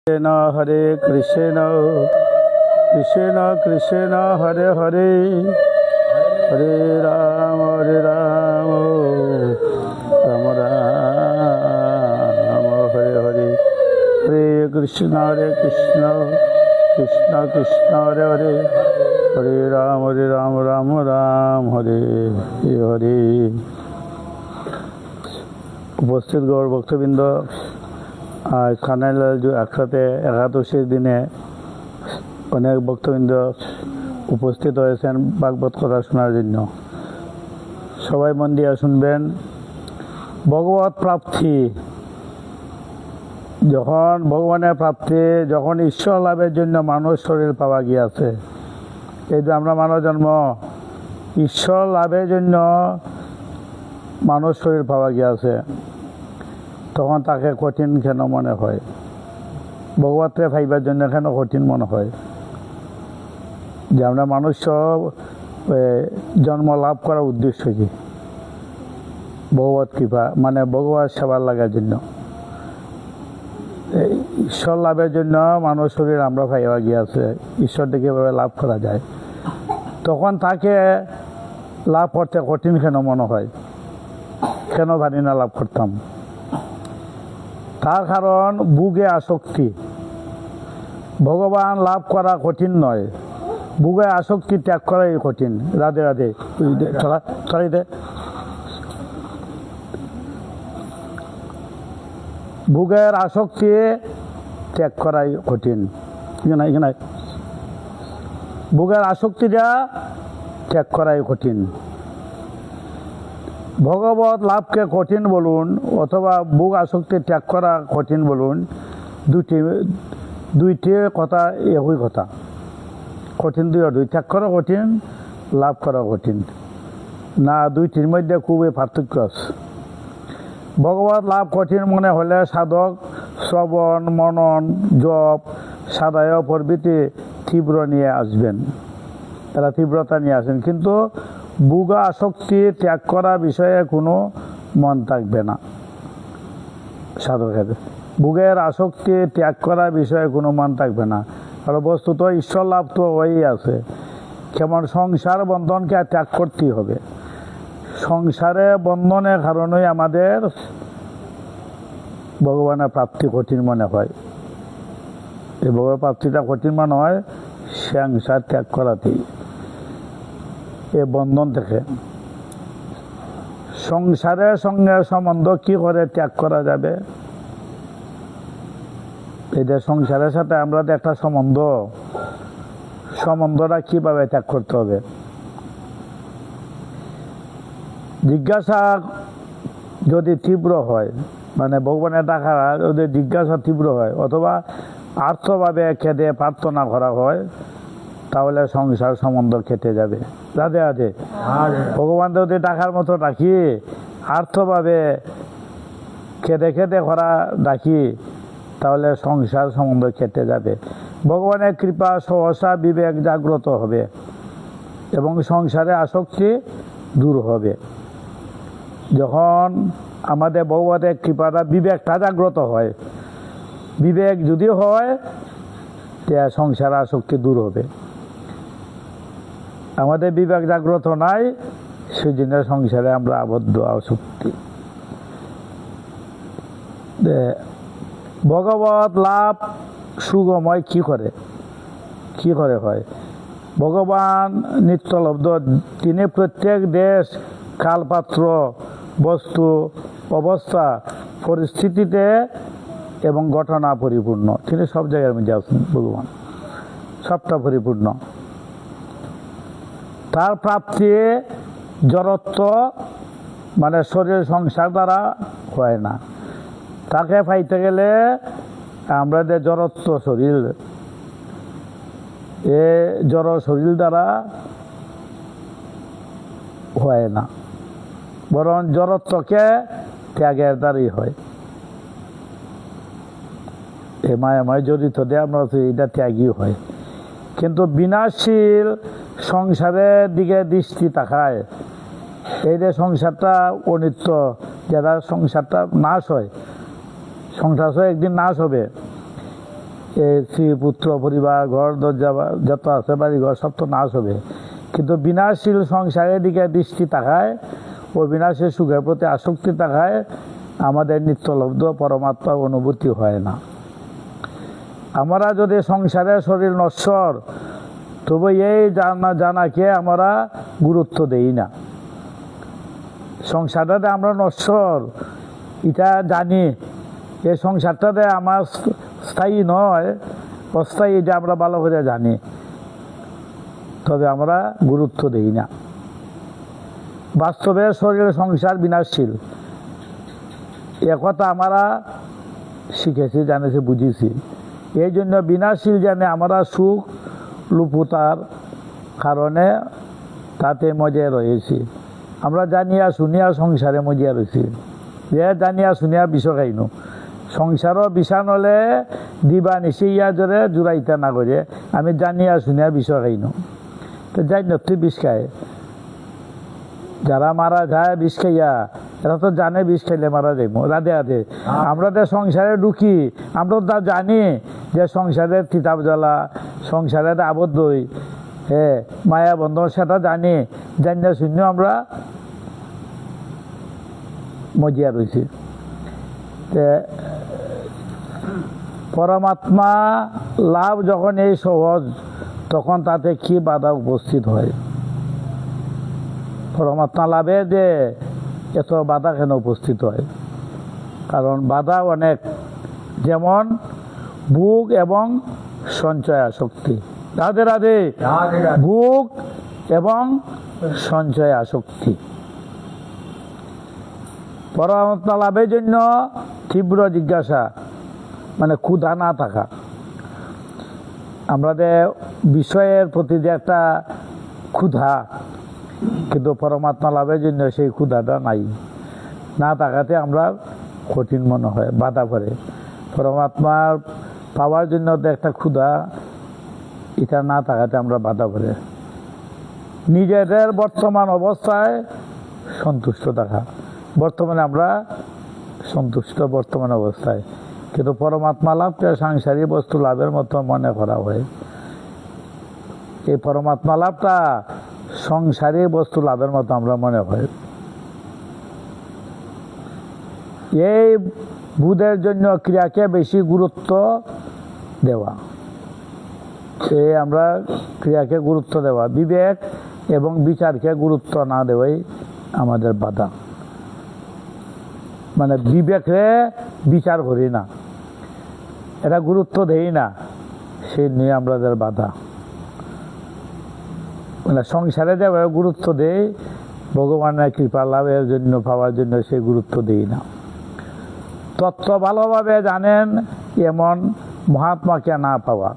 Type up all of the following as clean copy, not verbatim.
कृष्ण हरे कृष्ण कृष्ण कृष्ण हरे हरे हरे राम राम राम हरे हरे हरे कृष्ण कृष्ण कृष्ण हरे हरे हरे राम राम राम हरे हरे। उपस्थित गौर भक्तबृंद, आज কানাইলাল একসাথে একাদশীর দিনে অনেক ভক্তবৃন্দ উপস্থিত হয়েছেন ভাগবত কথা শোনার জন্য। সবাই মন দিয়ে শুনবেন। ভগবত প্রাপ্তি, যখন ভগবানের প্রাপ্তি, যখন ঈশ্বর লাভের জন্য মানুষ শরীর পাওয়া গিয়াছে, এই যে আমরা মানব জন্ম, ঈশ্বর লাভের জন্য মানুষ শরীর পাওয়া গিয়াছে, তখন তাকে কঠিন কেন মনে হয়? ভগবতকে পাইবার জন্য কেন কঠিন মনে হয়? যে আমরা মানুষ জন্ম লাভ করার উদ্দেশ্য কি? ভগবত কৃপা, মানে ভগবত সেবার লাগার জন্য, ঈশ্বর লাভের জন্য মানুষ শরীর আমরা পাইবা গিয়াছে। ঈশ্বরকে কীভাবে লাভ করা যায়, তখন তাকে লাভ করতে কঠিন কেন মনে হয়? কেন জানি না লাভ করতাম? তার কারণ ভোগে আসক্তি। ভগবান লাভ করা কঠিন নয়, ভোগে আসক্তি ত্যাগ করাই কঠিন। রাধে রাধে, ছড়াই দে। ভোগের আসক্তি ত্যাগ করাই কঠিন। এখানে ভোগের আসক্তিটা ত্যাগ করাই কঠিন। ভগবত লাভকে কঠিন বলুন অথবা ভোগ আসক্তি ত্যাগ করা কঠিন বলুন, দুইটি কথা একই কথা। কঠিন দুই, ত্যাগ করা কঠিন, লাভ করা কঠিন না, দুইটির মধ্যে খুবই পার্থক্য আছে। ভগবত লাভ কঠিন মনে হলে সাধক শ্রবণ মনন জপ সাদায় প্রভৃতি তীব্র নিয়ে আসবেন, তারা তীব্রতা নিয়ে আসেন, কিন্তু ভোগ আসক্তি ত্যাগ করা বিষয়ে কোনো মন থাকবে না সাধকের। ভোগের আসক্তি ত্যাগ করা বিষয়ে কোনো মন থাকবে না। আর বস্তুত ঈশ্বর লাভ তো হয়েই আছে। কেমন সংসার বন্ধনকে ত্যাগ করতেই হবে। সংসারে বন্ধনের কারণেই আমাদের ভগবানের প্রাপ্তি কঠিন মনে হয়। এই ভগবান প্রাপ্তিটা কঠিন মনে হয় সংসার ত্যাগ করাতেই, এ বন্ধন থেকে। সংসারের সঙ্গে সম্বন্ধ কি করে ত্যাগ করা যাবে? এটা সংসারের সাথে আমরা একটা সম্বন্ধটা কিভাবে ত্যাগ করতে হবে? জিজ্ঞাসা যদি তীব্র হয়, মানে ভগবানের ডাকা যদি জিজ্ঞাসা তীব্র হয় অথবা আর্থভাবে খেতে প্রার্থনা করা হয়, তাহলে সংসার সম্বন্ধ কেটে যাবে। রাধে রাধে। ভগবান যদি ডাকার মতো ডাকি, আর্থভাবে খেতে খেতে করা ডাকি, তাহলে সংসার সম্বন্ধ কেটে যাবে। ভগবানের কৃপা সহসা বিবেক জাগ্রত হবে এবং সংসারে আসক্তি দূর হবে। যখন আমাদের ভগবতের কৃপাটা বিবেকটা জাগ্রত হয়, বিবেক যদি হয়, তা সংসার আসক্তি দূর হবে। আমাদের বিবেক জাগ্রত নাই, সেই জন্য সংসারে আমরা আবদ্ধ আসক্তি। ভগবত লাভ সুগময় কি করে হয়? ভগবান নিত্যলব্ধ, তিনি প্রত্যেক দেশ কালপাত্র বস্তু অবস্থা পরিস্থিতিতে এবং ঘটনা পরিপূর্ণ। তিনি সব জায়গার মধ্যে আছেন। ভগবান সবটা পরিপূর্ণ। তার প্রাপ্তি জড়ত্ব, মানে শরীর সংসার দ্বারা হয় না। তাকে পাইতে গেলে আমরা যে জড়ত্ব শরীর, এ জড় শরীর দ্বারা হয় না, বরং জড়ত্বকে ত্যাগের দ্বারাই হয়। এ মায়াময় জড়িত দিয়ে আমরা এটা ত্যাগই হয়। কিন্তু বিনাশশীল সংসারের দিকে দৃষ্টি তাকায়, এই যে সংসারটা অনিত্য, যারা সংসারটা নাশ হয়, সংসার একদিন নাশ হবে, এই স্ত্রী পুত্র পরিবার ঘর দরজা যত আছে বাড়ি ঘর সব তো নাশ হবে, কিন্তু বিনাশশীল সংসারের দিকে দৃষ্টি তাকায় ও বিনাশের সুখের প্রতি আসক্তি তাকায় আমাদের নিত্যলব্ধ পরমাত্মার অনুভূতি হয় না। আমরা যদি সংসারের শরীর নশ্বর, তবে এই জানাকে আমরা গুরুত্ব দেই না। সংসারটাতে আমরা নশ্বর এটা জানি, এই সংসারটাতে আমার স্থায়ী নয়, অস্থায়ী, এটা আমরা ভালো করে জানি, তবে আমরা গুরুত্ব দেই না। বাস্তবে শরীর সংসার বিনাশশীল, একথা আমরা শিখেছি, জানেছি, বুঝেছি। এই জন্য বিনাশশীল জানে আমরা সুখ লুপুতার কারণে তাতে মজে রয়েছি। আমরা জানিয়া শুনিয়া সংসারে মজিয়া রয়েছি, যে জানিয়া শুনিয়া বিষ খাইনু। সংসারও বিষান হলে দিবা নিশি ইয়া জোরে জুড়াইতে না করে আমি জানিয়া শুনিয়া বিষ খাইনু। তো যাই না, তুই বিষ খায়, যারা মারা যায় বিষ খাইয়া, এরা তো জানে বিষ খাইলে মারা যাইব। রাধে রাধে। আমরা তো সংসারে ঢুকি, আমরা তো জানি যে সংসারের কিতাব জ্বালা, সংসারের আবদ্ধই, হ্যাঁ, মায়া বন্ধন, সেটা জানি, জানিয়া শূন্য আমরা মজিয়া রয়েছি। পরমাত্মা লাভ যখন এই সহজ, তখন তাতে কি বাধা উপস্থিত হয়? পরমাত্মা লাভে যে এত বাধা কেন উপস্থিত হয়? কারণ বাধা অনেক, যেমন ভোগ এবং সঞ্চয় আসক্তি। রাধে রাধে। ভোগ এবং সঞ্চয় আসক্তি। পরমাত্মা লাভের জন্য তীব্র জিজ্ঞাসা, মানে ক্ষুধা না থাকা। আমাদের বিষয়ের প্রতি যে একটা ক্ষুধা, কিন্তু পরমাত্মা লাভের জন্য সেই ক্ষুধাটা নাই, না থাকাতে আমরা কঠিন মনে হয়, বাধা করে। পরমাত্মার পাওয়ার জন্য তো একটা ক্ষুধা, এটা না থাকাতে আমরা বাধা করে। নিজেদের বর্তমান অবস্থায় সন্তুষ্ট থাকা, বর্তমানে আমরা সন্তুষ্ট বর্তমান অবস্থায়, কিন্তু পরমাত্মা লাভকে সাংসারিক বস্তু লাভের মতো মনে করা হয়। এই পরমাত্মা লাভটা সংসারিক বস্তু লাভের মতো আমরা মনে হয়। এই বুধের জন্য ক্রিয়াকে বেশি গুরুত্ব দেওয়া, এই আমরা ক্রিয়াকে গুরুত্ব দেওয়া, বিবেক এবং বিচারকে গুরুত্ব না দেওয়াই আমাদের বাধা। মানে বিবেকে বিচার করি না, এটা গুরুত্ব দেই না, সেই নিয়ে আমাদের বাধা। মানে সংসারে যেভাবে গুরুত্ব দেই, ভগবানের কৃপা লাভের জন্য, পাওয়ার জন্য সেই গুরুত্ব দেই না। তত্ত্ব ভালোভাবে জানেন এমন মহাত্মাকে না পাওয়া।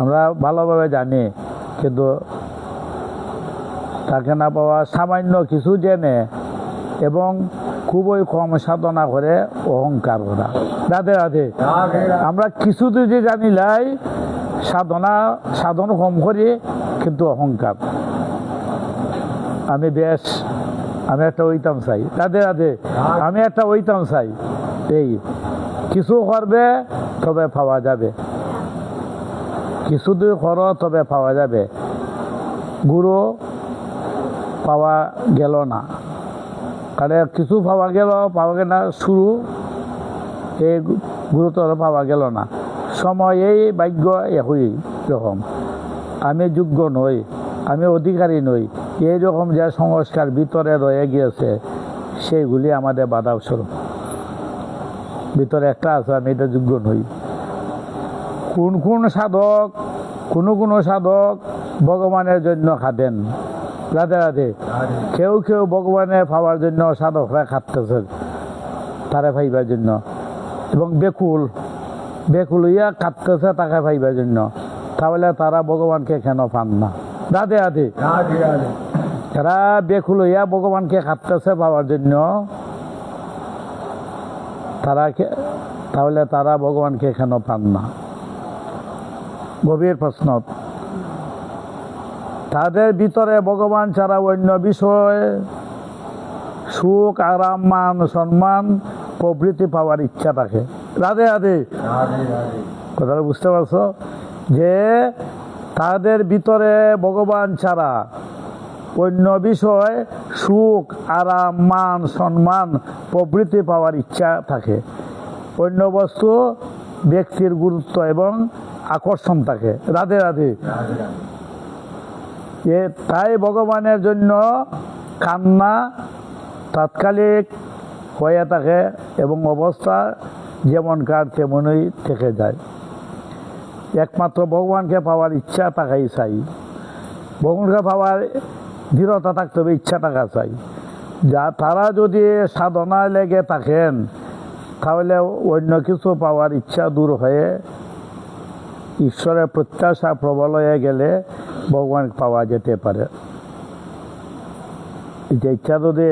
আমরা ভালোভাবে জানি, কিন্তু তাকে না পাওয়া, সামান্য কিছু জেনে এবং খুবই কম সাধনা করে অহংকার করা। রাধে রাধে। আমরা কিছু যদি জানিলাই সাধন কম করি, কিন্তু অহংকার, আমি একটা ওইতাম চাই। রাধে রাধে। আমি একটা ওইতাম চাই, এই কিছু করবে তবে পাওয়া যাবে, কিছু দূর করো তবে পাওয়া যাবে। গুরু পাওয়া গেল না, কারণ কিছু পাওয়া গেল না, শুরু এই গুরুতর পাওয়া গেল না। সময় এই ভাগ্য একই রকম, আমি যোগ্য নই, আমি অধিকারী নই, এইরকম যে সংস্কার ভিতরে রয়ে গিয়েছে, সেইগুলি আমাদের বাধা স্বরূপ। ভিতরে একটা আছে, আমি এটা যোগ্য নই। কোন সাধক, কোনো সাধক ভগবানের জন্য খাদেন। রাধে রাধে। কেউ ভগবানের পাওয়ার জন্য সাধকরা খাটতেছে, তারা পাইবার জন্য, এবং বেকুল ইয়া খাটতেছে তাকে পাইবার জন্য। তাহলে তারা ভগবানকে কেন পান না? রাধে রাধে। তারা বেকুল ইয়া ভগবানকে খাটতেছে পাওয়ার জন্য, তাহলে তারা ভগবানকে কেন পান না? গভীর প্রশ্ন। তাদের ভিতরে ভগবান ছাড়া অন্য বিষয়, সুখ, আরাম, মান, সম্মান প্রভৃতি পাওয়ার ইচ্ছা থাকে। রাধে রাধে। কথাটা বুঝতে পারছো যে তাদের ভিতরে ভগবান ছাড়া অন্য বিষয় সুখ, আরাম, মান, সম্মান প্রভৃতি পাওয়ার ইচ্ছা থাকে। অন্য বস্তু ব্যক্তির গুরুত্ব এবং আকর্ষণ থাকে। রাধে রাধে। তাই ভগবানের জন্য কান্না তাৎকালিক হয়ে থাকে এবং অবস্থা যেমনকার তেমনই থেকে যায়। একমাত্র ভগবানকে পাওয়ার ইচ্ছা থাকাই চাই। ভগবানকে পাওয়ার দৃঢ়তা থাকতে হবে, ইচ্ছা থাকা চাই। তারা যদি সাধনায় লেগে থাকেন তাহলে অন্য কিছু পাওয়ার ইচ্ছা দূর হয়ে ঈশ্বরের প্রত্যাশা প্রবল হয়ে গেলে ভগবান পাওয়া যেতে পারে। যে ইচ্ছা যদি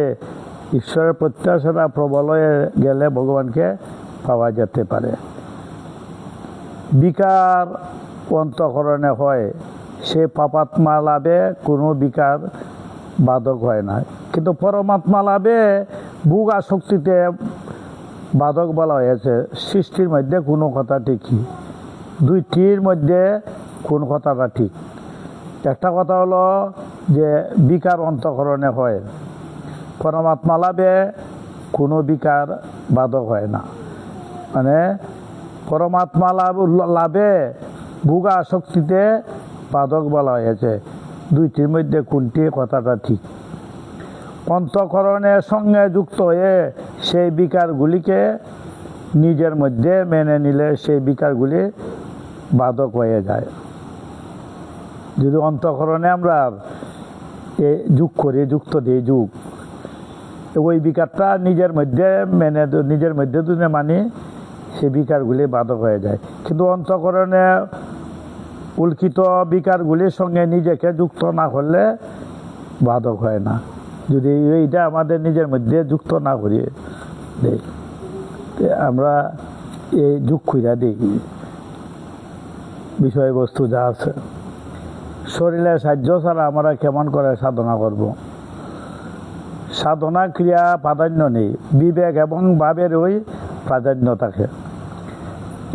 ঈশ্বরের প্রত্যাশাটা প্রবল হয়ে গেলে ভগবানকে পাওয়া যেতে পারে। বিকার অন্তঃকরণে হয়, সে পাপাত্মা লাভে কোনো বিকার বাধক হয় না। কিন্তু পরমাত্মা লাভে ভোগ আসক্তিতে বাধক বলা হয়েছে। সৃষ্টির মধ্যে কোনো কথা ঠিকই, দুইটির মধ্যে কোন কথাটা ঠিক। একটা কথা হলো যে বিকার অন্তঃকরণে হয়, পরমাত্মা লাভে কোনো বিকার বাধক হয় না। মানে পরমাত্মা লাভে ভোগ আসক্তিতে বাধক বলা হয়েছে। দুইটির মধ্যে কোনটি কথাটা ঠিক। অন্তঃকরণের সঙ্গে যুক্ত হয়ে সেই বিকারগুলিকে নিজের মধ্যে মেনে নিলে সেই বিকারগুলি বাধক হয়ে যায়। যদি অন্তঃকরণে আমরা যোগ করি, যুক্ত দিই যুগ, ওই বিকারটা নিজের মধ্যে মেনে, নিজের মধ্যে যদি মানি সেই বিকারগুলি বাধক হয়ে যায়। কিন্তু অন্তঃকরণে উল্কিত বিকারগুলির সঙ্গে নিজেকে যুক্ত না করলে বাধক হয় না। যদি এইটা আমাদের নিজের মধ্যে যুক্ত না করি দেই, আমরা এই যুগ কইরা দিই বিষয়বস্তু যা আছে। শরীরের সাহায্য ছাড়া আমরা কেমন করে সাধনা করব? সাধনা ক্রিয়া প্রাধান্য নেই, বিবেক এবং ভাবেরই প্রাধান্য থাকে।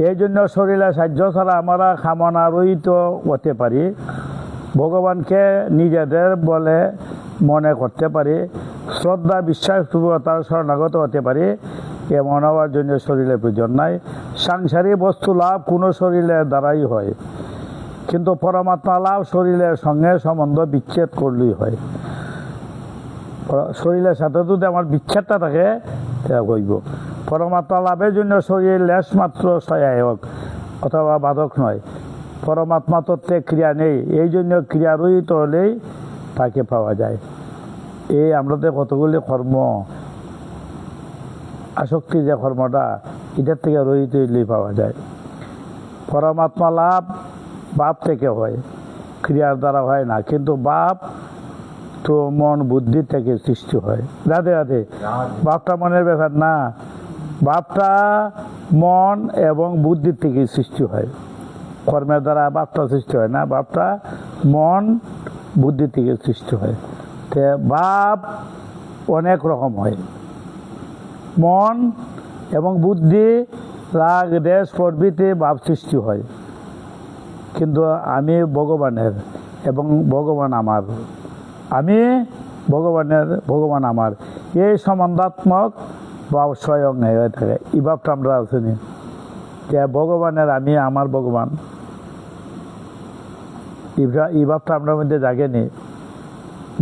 এই জন্য শরীরের সাহায্য ছাড়া আমরা কামনা রহিত হতে পারি, ভগবানকে নিজেদের বলে মনে করতে পারি, শ্রদ্ধা বিশ্বাসপূর্বকতার শরণাগত হতে পারি। এমন হওয়ার জন্য শরীরের প্রয়োজন নাই। সাংসারিক বস্তু লাভ কোনো শরীরের দ্বারাই হয়, কিন্তু পরমাত্মা লাভ শরীরের সঙ্গে সম্বন্ধ বিচ্ছেদ করলেই হয়। শরীরের সাথে যদি আমার বিচ্ছেদটা থাকে তা হইব। পরমাত্মা লাভের জন্য শরীর লেশ মাত্র সহায়ক অথবা বাধক নয়। পরমাত্মা তত্ত্বে ক্রিয়া নেই, এই জন্য ক্রিয়া রহিত হলেই তাকে পাওয়া যায়। এই আমাদের কতগুলি কর্ম, আসক্তি যে কর্মটা, এটার থেকে রহিত হইলেই পাওয়া যায়। পরমাত্মা লাভ ভাব থেকে হয়, ক্রিয়ার দ্বারা হয় না। কিন্তু ভাব তো মন বুদ্ধি থেকে সৃষ্টি হয়। রাধে রাধে। ভাবটা মনের ব্যাপার না, ভাবটা মন এবং বুদ্ধির থেকে সৃষ্টি হয়। কর্মের দ্বারা ভাবটা সৃষ্টি হয় না, ভাবটা মন বুদ্ধি থেকে সৃষ্টি হয়। তে ভাব অনেক রকম হয়। মন এবং বুদ্ধি, রাগ দেশ প্রভৃতি ভাব সৃষ্টি হয়। কিন্তু আমি ভগবানের এবং ভগবান আমার, আমি ভগবানের, ভগবান আমার, এই সম্বন্ধাত্মক ভাব স্বয়ং হয়ে থাকে। এই ভাবটা আমরা আসেনি যে ভগবানের আমি, আমার ভগবান, এই ভাবটা আপনার মধ্যে জাগেনি।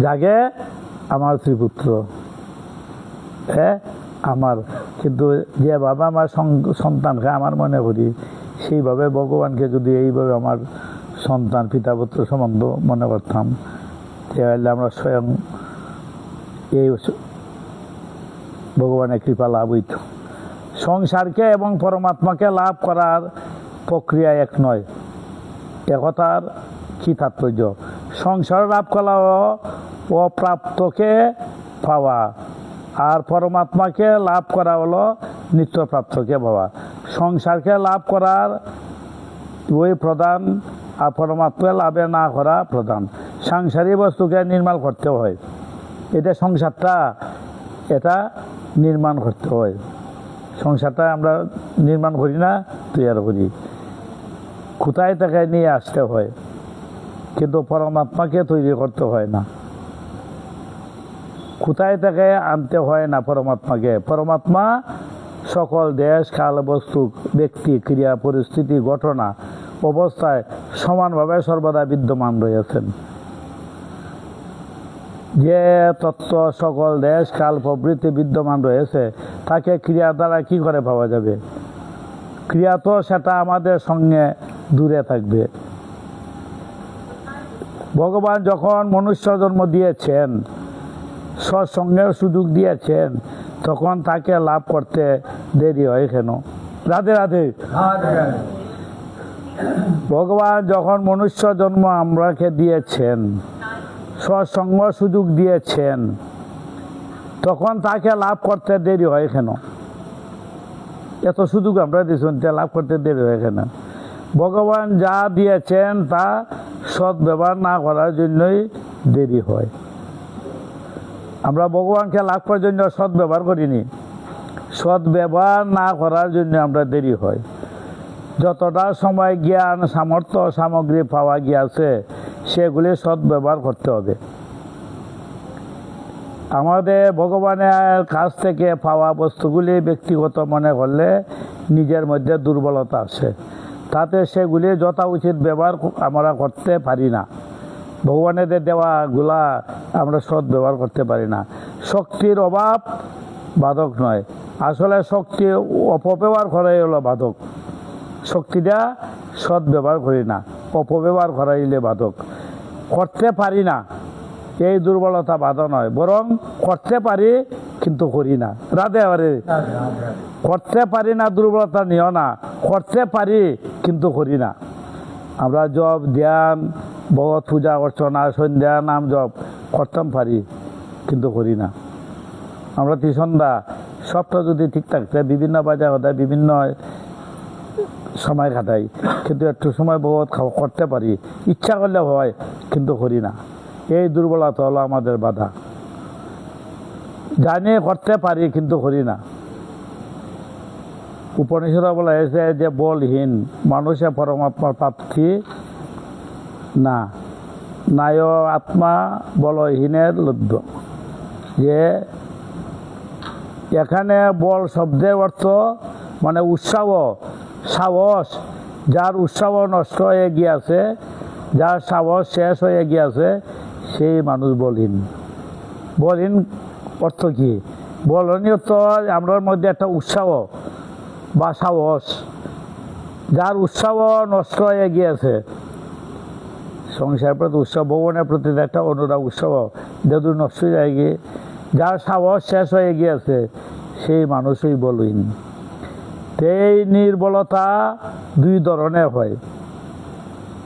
জাগে আমার শ্রীপুত্র, হ্যাঁ আমার। কিন্তু যেভাবে আমার সন্তানকে আমার মনে করি, সেইভাবে ভগবানকে যদি এইভাবে আমার সন্তান পিতাপুত্র সম্বন্ধ মনে করতাম, তাহলে আমরা স্বয়ং এই ভগবানের কৃপা লাভ হইত। সংসারকে এবং পরমাত্মাকে লাভ করার প্রক্রিয়া এক নয়। একথার কি তাৎপর্য? সংসার লাভ করা অপ্রাপ্তকে পাওয়া, আর পরমাত্মাকে লাভ করা হলো নিত্যপ্রাপ্তকে পাওয়া। সংসারকে লাভ করার ওই প্রধান, আর পরমাত্মা লাভে না করা প্রধান। সাংসারিক বস্তুকে নির্মাণ করতে হয়, এটা সংসারটা এটা নির্মাণ করতে হয়। সংসারটা আমরা নির্মাণ করি না, তৈরি করি। কোথায় থেকে নিয়ে আসতে হয়, কিন্তু পরমাত্মাকে তৈরি করতে হয় না। কোথায় থেকে আনতে হয় না পরমাত্মাকে। পরমাত্মা সকল দেশ, কাল, বস্তু, ব্যক্তি, ক্রিয়া, পরিস্থিতি, ঘটনা, অবস্থায় সমানভাবে সর্বদা বিদ্যমান রয়েছেন। যে তত্ত্ব সকল দেশ, কাল প্রভৃতি বিদ্যমান রয়েছে, তাকে ক্রিয়া দ্বারা কি করে পাওয়া যাবে? ক্রিয়া তো সেটা আমাদের সঙ্গে দূরে থাকবে। ভগবান যখন মনুষ্য জন্ম দিয়েছেন, সৎসঙ্গের সুযোগ দিয়েছেন, তখন তাকে লাভ করতে দেরি হয় কেন? রাধে রাধে। ভগবান যখন মনুষ্য জন্ম আমরাকে দিয়েছেন, সৎসঙ্গ সুযোগ দিয়েছেন, তখন তাকে লাভ করতে দেরি হয় কেন? এত সুযোগ আমরা দিয়েছেন, লাভ করতে দেরি হয় কেন? ভগবান যা দিয়েছেন তা সৎ ব্যবহার না করার জন্যই দেরি হয়। আমরা ভগবানকে লাভ করার জন্য সৎ ব্যবহার করিনি, সৎ ব্যবহার না করার জন্য আমরা দেরি হয়। যতটা সময়, জ্ঞান, সামর্থ্য, সামগ্রী পাওয়া গিয়েছে, সেগুলি সৎ ব্যবহার করতে হবে। আমাদের ভগবানের কাছ থেকে পাওয়া বস্তুগুলি ব্যক্তিগত মনে করলে নিজের মধ্যে দুর্বলতা আসে, তাতে সেগুলি যথা উচিত ব্যবহার আমরা করতে পারি না। ভগবানের দেওয়াগুলা আমরা সৎ ব্যবহার করতে পারি না। শক্তির অভাব বাধক নয়, আসলে শক্তি অপব্যবহার করাই হলো বাধক। শক্তিটা সৎ ব্যবহার করি না, অপব্যবহার করাইলে বাধক। করতে পারি না, এই দুর্বলতা বাধা নয়, বরং করতে পারি কিন্তু করি না। রাধে রাধে। করতে পারি না দুর্বলতা নিও না, করতে পারি কিন্তু করি না। আমরা জপ, ধ্যান, ভগবত পূজা অর্চনা, সন্ধ্যা, নাম জপ করতাম পারি কিন্তু করি না। আমরা ত্রিসন্ধ্যা সবটা যদি ঠিক থাকতে বিভিন্ন বাজার হতায় বিভিন্ন সময় কাটাই, কিন্তু একটু সময় ভগবত করতে পারি, ইচ্ছা করলে হয় কিন্তু করি না। এই দুর্বলতা হলো আমাদের বাধা। জানিয়ে করতে পারি কিন্তু করি না। উপনিষদ বলা হয়েছে যে বলহীন মানুষে পরমাত্মার প্রাপ্তি না, নায় আত্মা বলহীনের লব্ধ। যে এখানে বল শব্দের অর্থ মানে উৎসাহ, সাহস। যার উৎসাহ নষ্ট হয়ে গিয়েছে, যার সাহস শেষ হয়ে গিয়েছে, সেই মানুষ বলহীন। বলহীন অর্থ কি? বলহীন অর্থ আমরার মধ্যে একটা উৎসাহ বা সাহস, যার উৎসাহ নষ্ট হয়ে গিয়েছে। সংসারের প্রতি উৎসব, ভগবানের প্রতি একটা অনুরাগ, উৎসব যেহেতু নষ্ট হয়ে যায় গিয়ে, যার সাহস শেষ হয়ে গিয়েছে, সেই মানুষই বলহীন। এই নির্বলতা দুই ধরনের হয়।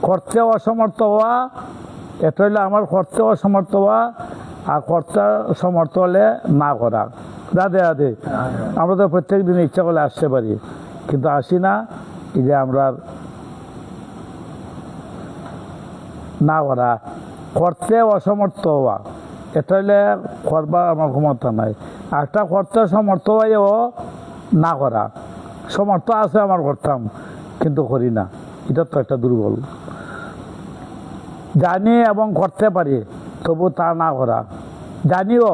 করতে অসমর্থ হওয়া, এটা হলে আমার করতে অসমর্থ হওয়া, আর করতে সমর্থ হলে না করা। রাধে রাধে। আমরা তো প্রত্যেক দিন ইচ্ছা করলে আসতে পারি, কিন্তু আসি না। এই যে আমরা না করা, করতে অসমর্থ হওয়া, এটা হলে করবার আমার ক্ষমতা নাই। একটা করতে সমর্থ হয়েও না করা, সমর্থ আছে আমার করতাম কিন্তু করি না, এটা তো একটা দুর্বল। জানি এবং করতে পারি তবু তা না করা, জানিও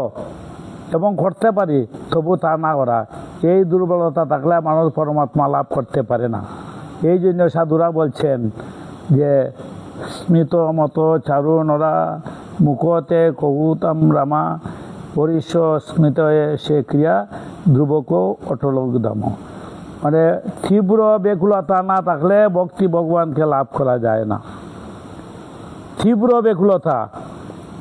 এবং করতে পারি তবু তা না করা, এই দুর্বলতা থাকলে মানুষ পরমাত্মা লাভ করতে পারে না। এই জন্য সাধুরা বলছেন যে স্মিত মত চারু নরা মুখতে কবুতাম রামা পরিশ স্মিত সে ক্রিয়া ধ্রুবক অটলদাম। মানে তীব্র ব্যাকুলতা না থাকলে ভক্তি ভগবানকে লাভ করা যায় না। তীব্র ব্যাকুলতা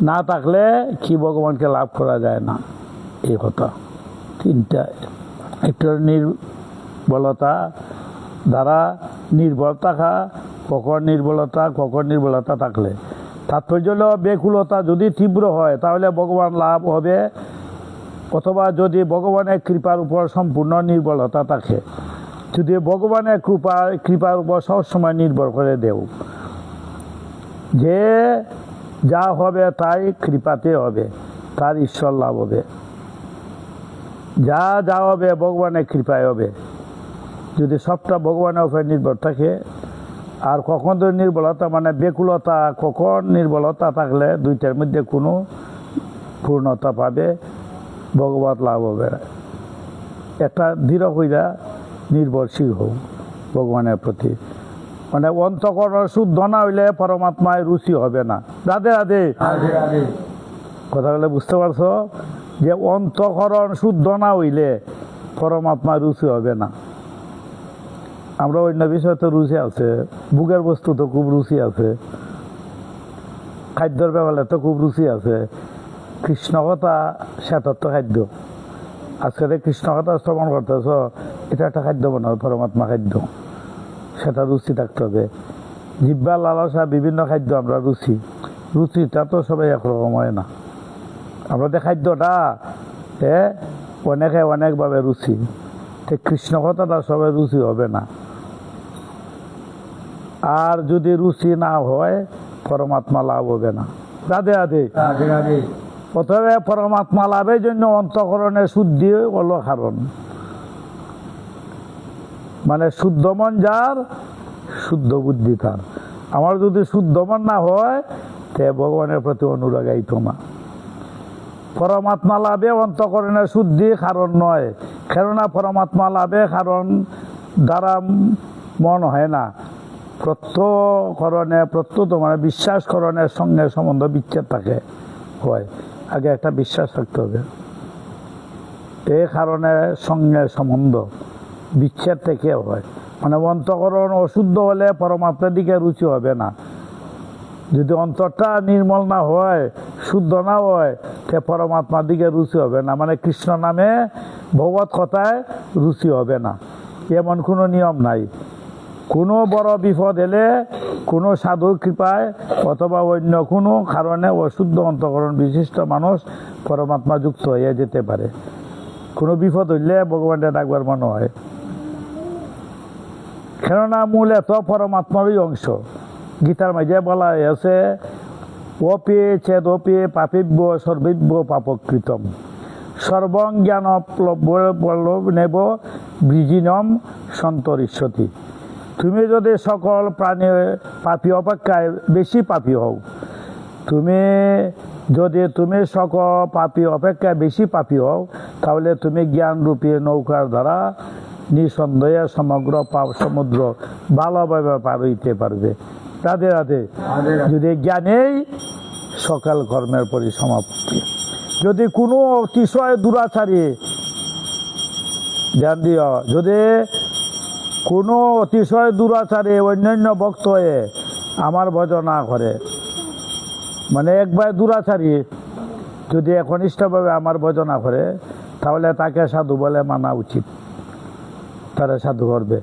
না থাকলে কি ভগবানকে লাভ করা যায় না, এই কথা। তিনটা, একটা নির্বলতা দ্বারা নির্ভর থাকা, কখন নির্বলতা থাকলে। তাৎপর্য হল ব্যাকুলতা যদি তীব্র হয় তাহলে ভগবান লাভ হবে, অথবা যদি ভগবানের কৃপার উপর সম্পূর্ণ নির্বলতা থাকে। যদি ভগবানের কৃপার উপর সবসময় নির্ভর করে দেও, যে যা হবে তাই কৃপাতে হবে, তার ঈশ্বর লাভ হবে। যা যা হবে ভগবানের কৃপায় হবে। যদি সবটা ভগবানের উপরে নির্ভর থাকে, আর কখন তো নির্বলতা মানে বেকুলতা, কখন নির্বলতা থাকলে দুইটার মধ্যে কোনো পূর্ণতা পাবে, ভগবত লাভ হবে। একটা দৃঢ় হইয়া নির্ভরশীল হোক ভগবানের প্রতি, মানে অন্তঃকরণ শুদ্ধ না হইলে পরমাত্মায় রুচি হবে না। রাধে রাধে। কথা বলে বুঝতে পারছো যে অন্তঃকরণ শুদ্ধ না হইলে পরমাত্মায় রুচি হবে না। আমরা অন্য বিষয়ে তো রুচি আছে, বুকের বস্তু তো খুব রুচি আছে, খাদ্যর ব্যাপারে তো খুব রুচি আছে। কৃষ্ণ কথা শ্বেতত্ব খাদ্য। আজকে কৃষ্ণ কথা শ্রবণ করতেছ, এটা একটা খাদ্য বানাবে, পরমাত্মা খাদ্য, সেটা রুচি থাকতে হবে। জিহ্বার লালসা বিভিন্ন খাদ্য আমরা রুচিটা তো সবাই একরকম হয় না। আমাদের খাদ্যটা অনেকে অনেকভাবে রুচি, ঠিক কৃষ্ণ কথাটা সবাই রুচি হবে না। আর যদি রুচি না হয় পরমাত্মা লাভ হবে না। রাধে রাধে। অতএব পরমাত্মা লাভের জন্য অন্তঃকরণের শুদ্ধি হলো কারণ। মানে শুদ্ধ মন যার শুদ্ধ বুদ্ধি তার। আমার যদি শুদ্ধ মন না হয় তে ভগবানের প্রতি অনুরাগ আইতো না। পরমাত্মা লাভে অন্তঃকরণের শুদ্ধি কারণ নয়, কেননা পরমাত্মা লাভে কারণ দ্বারা মন হয় না। প্রত্যুত মানে বিশ্বাসকরণের সঙ্গে সম্বন্ধ বিচ্ছেদ থাকে হয়। আগে একটা বিশ্বাস থাকতে হবে, এই কারণে সঙ্গে সম্বন্ধ বিচ্ছেদ থেকে হয়। মানে অন্তঃকরণ অশুদ্ধ হলে পরমাত্মার দিকে রুচি হবে না। যদি অন্তরটা নির্মল না হয়, শুদ্ধ না হয়, সে পরমাত্মার দিকে রুচি হবে না। মানে কৃষ্ণ নামে ভগবত কথায় রুচি হবে না, এমন কোনো নিয়ম নাই। কোনো বড় বিপদ এলে কোনো সাধুর কৃপায় অথবা অন্য কোনো কারণে অশুদ্ধ অন্তঃকরণ বিশিষ্ট মানুষ পরমাত্মা যুক্ত হয়ে যেতে পারে। কোনো বিপদ হইলে ভগবানের ডাকবার মনে হয়, কেননা মূল এত পরমাত্মারই অংশ। গীতার মাঝে বলা হয়েছে, অপি চেদপি পাপিব্য সর্বৈব্য পাপকৃতম সর্বং জ্ঞান নেব বৃজিনম সন্তরিষ্যতি। তুমি যদি সকল প্রাণী পাপী অপেক্ষায় বেশি পাপী হও, তুমি সকল পাপী অপেক্ষায় বেশি পাপী হও, তাহলে তুমি জ্ঞানরূপী নৌকার দ্বারা নিঃসন্দেহে সমগ্র পাপ সমুদ্র ভালোভাবে পার হইতে পারবে। রাধে রাধে। যদি জ্ঞানেই সকল কর্মের পরিসমাপ্তি। যদি কোনো অতিশয় দুরাচারী ধ্যান দিও, যদি কোনো অতিশয় দুরাচারী অন্যান্য ভক্ত হয়ে আমার ভজন না করে, মানে একবার দুরাচারী যদি একনিষ্ঠভাবে আমার ভজন না করে, তাহলে তাকে সাধু বলে মানা উচিত। তারা সাধু করবে।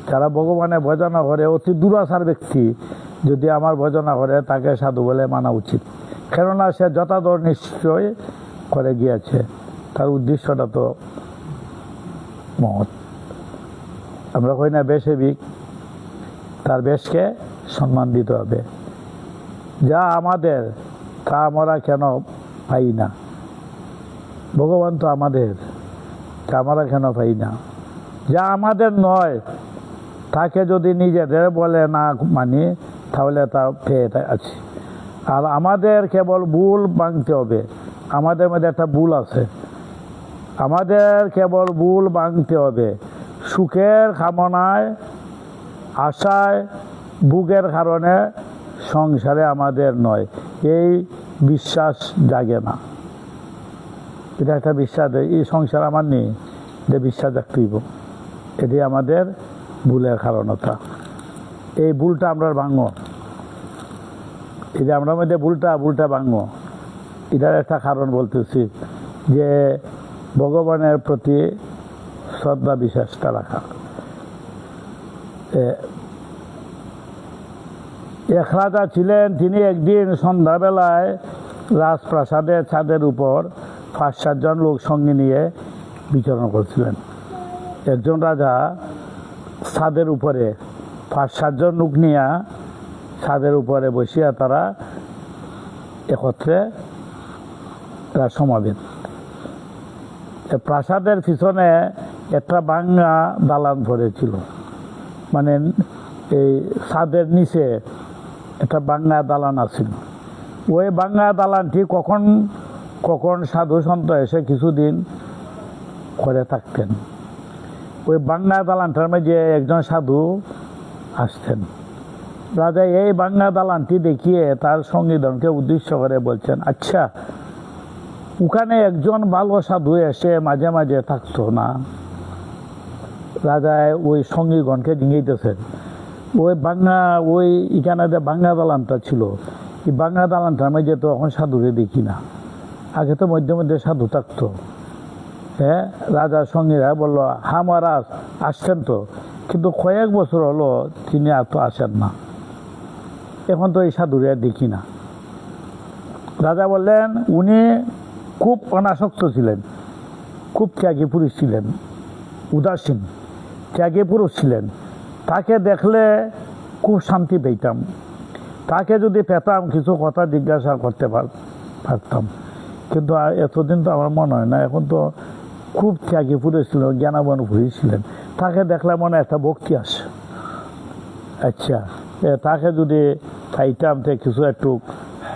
যারা ভগবানের ভজনা করে অতি দুরাচার ব্যক্তি যদি আমার ভজনা করে, তাকে সাধু বলে মানা উচিত। কেননা সে যথাযথ নিশ্চয় করে গিয়েছে, তার উদ্দেশ্যটা তো মহৎ। আমরা কই না বেশবিক, তার বেশকে সম্মান দিতে হবে। যা আমাদের তা আমরা কেন পাই না? ভগবান তো আমাদের, তা আমরা কেন পাই না? যা আমাদের নয় তাকে যদি নিজেদের বলে না মানি, তাহলে তা পেয়ে আছে। আর আমাদের কেবল ভুল ভাঙতে হবে। আমাদের মধ্যে একটা ভুল আছে, আমাদের কেবল ভুল ভাঙতে হবে। সুখের কামনায়, আশায়, ভোগের কারণে সংসারে আমাদের নয়, এই বিশ্বাস জাগে না। এটা একটা বিশ্বাস, এই সংসার আমার নেই, যে বিশ্বাস জাগতেইব। এটি আমাদের ভুলের কারণতা। এই ভুলটা আমরা ভাঙব, এই যে আমরা মধ্যে ভুলটা ভাঙব। এটার একটা কারণ বলতেছি, যে ভগবানের প্রতি শ্রদ্ধা বিশ্বাসটা রাখা। এক রাজা ছিলেন, তিনি একদিন সন্ধ্যাবেলায় রাজপ্রাসাদের ছাদের উপর 5-7 জন লোক সঙ্গে নিয়ে বিচরণ করছিলেন। একজন রাজা ছাদের উপরে 5-7 জন লোক নিয়ে ছাদের উপরে বসিয়া তারা একত্রে সমাবেত। প্রাসাদের পিছনে একটা ভাঙা দালান পড়েছিল, মানে এই ছাদের নিচে একটা ভাঙা দালান আছিল। ওই ভাঙা দালানটি কখন কখন সাধু সন্ত এসে কিছুদিন করে থাকতেন। ওই ভাঙা দালানটার মধ্যে একজন সাধু আসতেন। রাজা এই ভাঙা দালানটি দেখিয়ে তার সঙ্গীজনকে উদ্দেশ্য করে বলছেন, আচ্ছা, ওখানে একজন ভালো সাধু এসে মাঝে মাঝে থাকতো না? রাজা ওই সঙ্গীগণকে জিঙ্গাইতেছেন, ওই এখানে যে ভাঙা দালানটা ছিল, এই ভাঙা দালানটার মধ্যে তো এখন সাধুরে দেখি না, আগে তো মধ্যে মধ্যে সাধু থাকতো। হ্যাঁ, রাজার সঙ্গীরা বললো, হ্যাঁ মহারাজ আসছেন তো, কিন্তু কয়েক বছর হলো তিনি আর তো আসেন না, এখন তো এই সাধুরে দেখি না। রাজা বললেন, উনি খুব অনাসক্ত ছিলেন, খুব ত্যাগী পুরুষ ছিলেন, উদাসীন ত্যাগী পুরুষ ছিলেন। তাকে দেখলে খুব শান্তি পেতাম, তাকে যদি পেতাম কিছু কথা জিজ্ঞাসা করতে পারতাম, কিন্তু এতদিন তো আমার মনে হয় না। এখন তো খুব ত্যাগী পুরুষ ছিলেন, জ্ঞানবান পুরুষ ছিলেন, তাকে দেখলে মনে একটা ভক্তি আসে। আচ্ছা, তাকে যদি পাইতাম তো কিছু একটু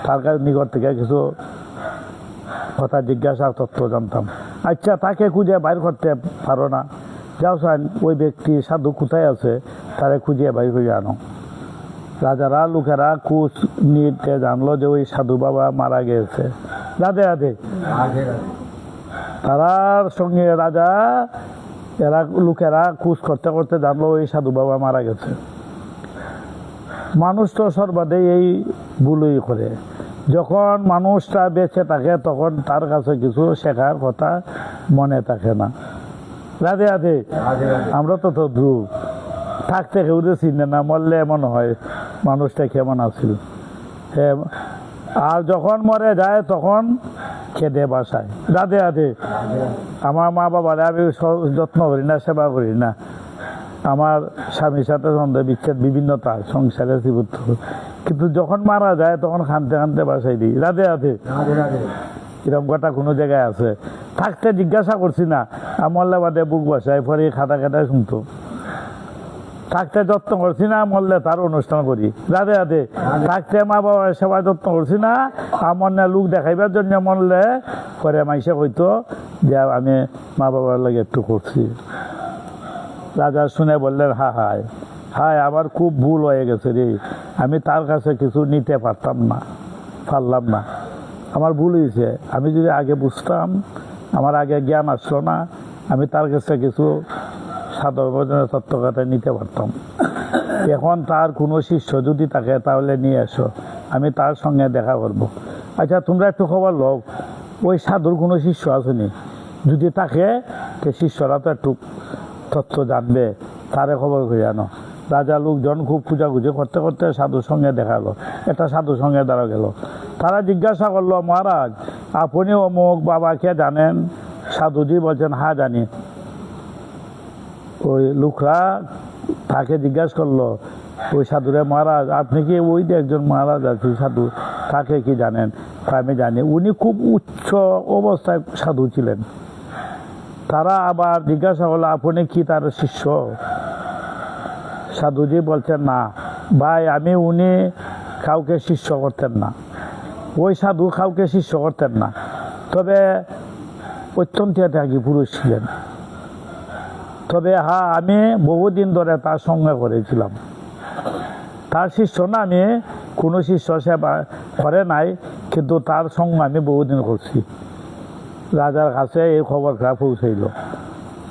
তার নিকট থেকে কিছু কথা জিজ্ঞাসা তথ্য জানতাম। আচ্ছা, তাকে খুঁজে বাইর করতে পারো না? যাও সান, ওই ব্যক্তি সাধু কোথায় আছে তারে খুঁজে বাইর করে আনো। রাজারা লোকেরা কুচ নিতে জানলো যে ওই সাধু বাবা মারা গেছে। রাধে রাধে। তারার সঙ্গে রাজা লোকেরা কুচ করতে করতে জানলো ওই সাধু বাবা মারা গেছে। মানুষ তো সর্বাদে এই ভুলই করে, যখন মানুষটা বেঁচে থাকে তখন তার কাছে কিছু শেখার কথা মনে থাকে না। রাধে রাধে। আমরা তো ধ্রুব থাকতে কেউ চিনে না, মরলে এমন হয় মানুষটা কেমন আছিল। আর যখন মরে যায় তখন খেদে বাসায়। রাধে রাধে। আমার মা বাবারা আমি যত্ন করি না, সেবা করি না। আমার স্বামীর সাথে সন্দেহ বিচ্ছেদ বিভিন্নতা সংসারে জীবিত, কিন্তু যখন মারা যায় তখন খানতে খানতে বাসায় দিই। রাধে রাধে। এরকম কথা কোনো জায়গায় আছে? থাকতে জিজ্ঞাসা করছি না, মরলে বাদে বুক বাসায় পরে খাতা খাতায় শুনতো। থাকতে যত্ন করছি না, মরলে তার অনুষ্ঠান করি। রাধে রাধে। থাকতে মা বাবার সেবা যত্ন করছি না, আমার না লোক দেখাইবার জন্য মরলে পরে মাইসে হইতো যে আমি মা বাবার লাগে একটু করছি। রাজা শুনে বললেন, হায় হায় হায়, আমার খুব ভুল হয়ে গেছে রে, আমি তার কাছে কিছু নিতে পারলাম না, আমার ভুল হয়েছে। আমি যদি আগে বুঝতাম, আমার আগে জ্ঞান আসলো না, আমি তার কাছে কিছু সাধারণ তত্ত্বকথা নিতে পারতাম। এখন তার কোনো শিষ্য যদি থাকে তাহলে নিয়ে এসো, আমি তার সঙ্গে দেখা করব। আচ্ছা, তোমরা একটু খবর লও, ওই সাধুর কোনো শিষ্য আসেনি? যদি থাকে সে শিষ্যরা তো একটু তথ্য জানবে, তারে খবর করে আনো। রাজা লোকজন খুব খুঁজাখুঁজি করতে করতে সাধুর সঙ্গে দেখালো, একটা সাধুর সঙ্গে দাঁড়া গেল। তারা জিজ্ঞাসা করলো, মহারাজ আপনি অমুক বাবাকে জানেন? সাধুজি বলছেন, হ্যাঁ জানি। ওই লোকরা তাকে জিজ্ঞাসা করলো ওই সাধুরে, মহারাজ আপনি কি ওই যে একজন মহারাজ আছে সাধু, তাকে কি জানেন? আমি জানি, উনি খুব উচ্চ অবস্থায় সাধু ছিলেন। তারা আবার জিজ্ঞাসা করলো, আপনি কি তার শিষ্য? সাধুজি বলছেন, না ভাই, উনি কাউকে শিষ্য করতেন না, ওই সাধু কাউকে শিষ্য করতেন না, তবে অত্যন্ত ত্যাগী পুরুষ ছিলেন। তবে হ্যাঁ, আমি বহুদিন ধরে তার সঙ্গে করেছিলাম। তার শিষ্য না, আমি কোনো শিষ্য সেবা করে নাই, কিন্তু তার সঙ্গে আমি বহুদিন করছি। রাজার কাছে এই খবরটা পৌঁছাইল।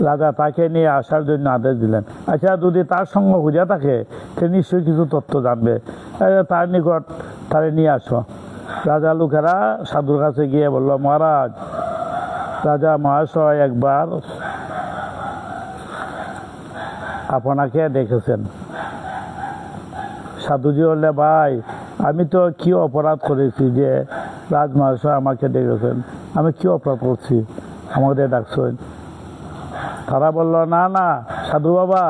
রাজা তাকে নিয়ে আসার জন্য আদেশ দিলেন। আচ্ছা, যদি তার সঙ্গে খুঁজে থাকে সে নিশ্চয়ই কিছু তথ্য জানবে, তার নিকট তারে নিয়ে আসো। রাজা লোকেরা সাধুর কাছে গিয়ে বলল, মহারাজ, রাজা মহাশয় একবার আপনাকে দেখেছেন। সাধুজি বললে, ভাই আমি তো কি অপরাধ করেছি যে রাজমহাশয় আমাকে দেখেছেন? আমি কি অপরাধ করছি আমাদের ডাকছেন? তারা বলল, না না সাধু বাবা,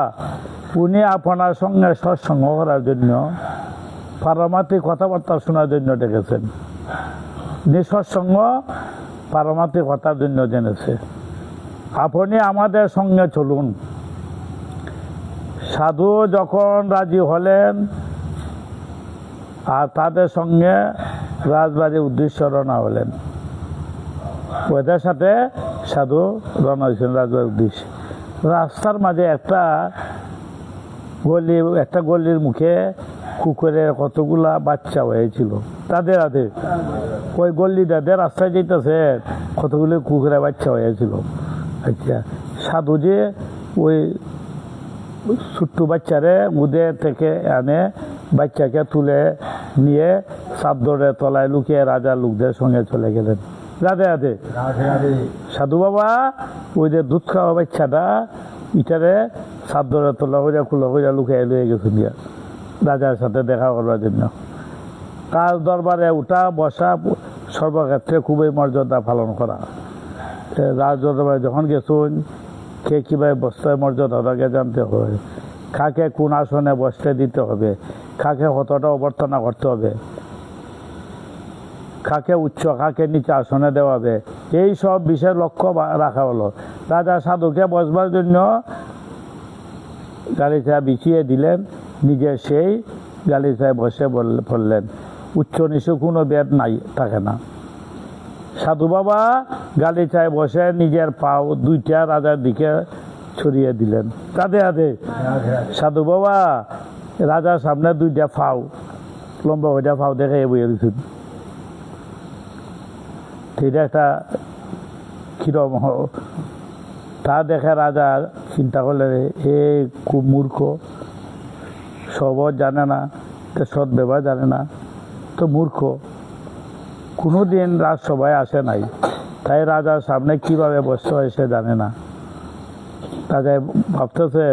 উনি আপনার সঙ্গে সৎসঙ্গ করার জন্য, পারমার্থিক কথাবার্তা শোনার জন্য ডেকেছেন। সৎসঙ্গ পারমার্থিক কথার জন্য জেনেছে। আপনি আমাদের সঙ্গে চলুন। সাধু যখন রাজি হলেন আর তাদের সঙ্গে রাজবাড়ির উদ্দেশ্যে রওনা হলেন। ওদের সাথে সাধু রওনা হয়েছিলেন রাজবাড়ির উদ্দেশ্যে। রাস্তার মাঝে একটা গলির মুখে কুকুরের কতগুলা বাচ্চা হয়েছিল। তাদের হাতে ওই গল্লিটাতে রাস্তায় যেতেছে কতগুলো কুকুরের বাচ্চা হয়েছিল। আচ্ছা, সাধু যে ওই ছোট্ট বাচ্চারে মুদের থেকে আনে বাচ্চাকে তুলে নিয়ে চাদরের তলায় লুকিয়ে রাজার লোকদের সঙ্গে চলে গেলেন। রাধে রাধে। সাধু বাবা ওই যে দুধ খাওয়া বাচ্চাটা ইটারে চাদরের তলা হইয়া খুলা হইয়া লুকিয়ে লুয়ে গেছেন গিয়া রাজার সাথে দেখা করবার জন্য। কাজ দরবারে উঠা বসা সর্বক্ষেত্রে খুবই মর্যাদা পালন করা। রাজ দরবারে যখন গেছুন কে কীভাবে বসতে মর্যাদা তাকে জানতে হবে, কাকে কোন আসনে বসতে দিতে হবে, কাকে কতটা অভ্যর্থনা করতে হবে, কাকে উচ্চ কাকে নিচে আসনে দেওয়া হবে, এই সব বিষয়ে লক্ষ্য রাখা হলো। রাজা সাধুকে বসবার জন্য গালিচায় বিছিয়ে দিলেন, নিজে সেই গালিচায় বসে পড়লেন। উচ্চ নিচু কোনো ভেদ নাই থাকে না। সাধু বাবা গালিচায় বসে নিজের পাও দুইটা রাজার দিকে ছড়িয়ে দিলেন। তাতে হাতে সাধু বাবা রাজার সামনে দুইটা ফাও লম্বা হইটা ফাও দেখে বইয়ে দিচ্ছেন। এটা একটা কিরম তা দেখে রাজা চিন্তা করলেন, এ খুব মূর্খ, সবজ জানে না, সৎ ব্যবহার জানে না, তো মূর্খ, কোনোদিন রাজসভায় আসে নাই, তাই রাজার সামনে কিভাবে বসতে হয় সে জানে না। রাজা ভাবতেছে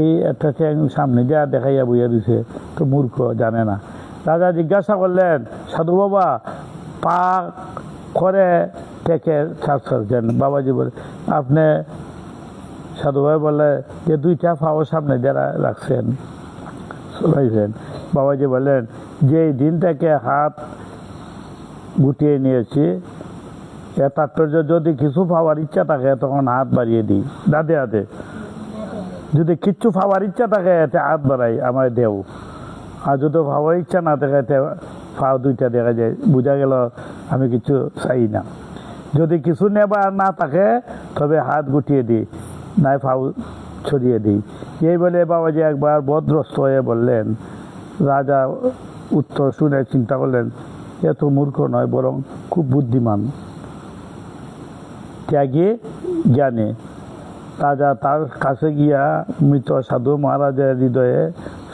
এই একটা সামনে যা দেখাইয়া বইয়া দিছে, তো মূর্খ, জানে না। রাজা জিজ্ঞাসা করলেন, সাধু বাবা পা করে থেকে ছাড়ছেন? বাবাজি বলে, আপনি সাধু ভাই বলে যে দুইটা পাও সামনে যারা রাখছেন চলাইছেন। বাবাজি বললেন, যে দিন থেকে হাত গুটিয়ে নিয়েছি এ তাৎপর্য, যদি কিছু পাওয়ার ইচ্ছা থাকে তখন হাত বাড়িয়ে দিই। দাদে হাতে যদি কিচ্ছু পাওয়ার ইচ্ছা থাকে এতে হাত বাড়াই, আমার দেও। আর যদি পাওয়ার ইচ্ছা না থাকে এতে পাও দুইটা দেখা যায়, বোঝা গেল আমি কিছু চাই না। যদি কিছু নেবার না থাকে তবে হাত গুটিয়ে দিই, নাই পাও ছড়িয়ে দিই। এই বলে বাবাজি একবার বদ্রস্ত হয়ে বললেন। রাজা উত্তর শুনে চিন্তা করলেন, এত মূর্খ নয়, বরং খুব বুদ্ধিমান, ত্যাগী, জ্ঞানী। রাজা তার কাছে গিয়া মৃত সাধু মহারাজের হৃদয়ে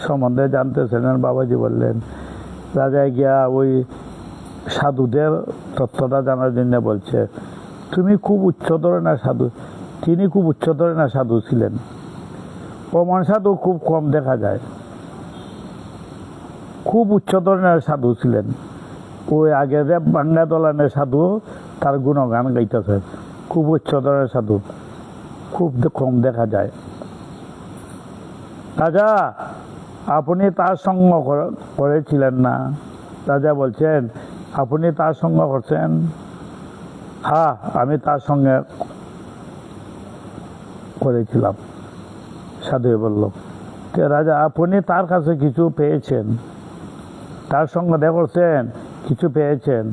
সম্বন্ধে জানতেছিলেন। বাবাজি বললেন, রাজা গিয়া ওই সাধুদের তত্ত্বটা জানার জন্য বলছে, তুমি খুব উচ্চ ধরনের সাধু। তিনি খুব উচ্চ ধরনের সাধু ছিলেন, অমন সাধু খুব কম দেখা যায়। খুব উচ্চ ধরনের সাধু ছিলেন। ওই আগে যে বাংলা দলানের সাধু তার গুণগান গাইতেছে, খুব উচ্চ ধরনের সাধু খুব কম দেখা যায়। রাজা আপনি তার সঙ্গ করেছিলেন না? রাজা বলছেন, আপনি তার সঙ্গ করছেন? হ্যাঁ, আমি তার সঙ্গে করেছিলাম। সাধু বলল, রাজা আপনি তার কাছে কিছু পেয়েছেন? তার সঙ্গে দেখা করছেন, কিছু পেয়েছেন?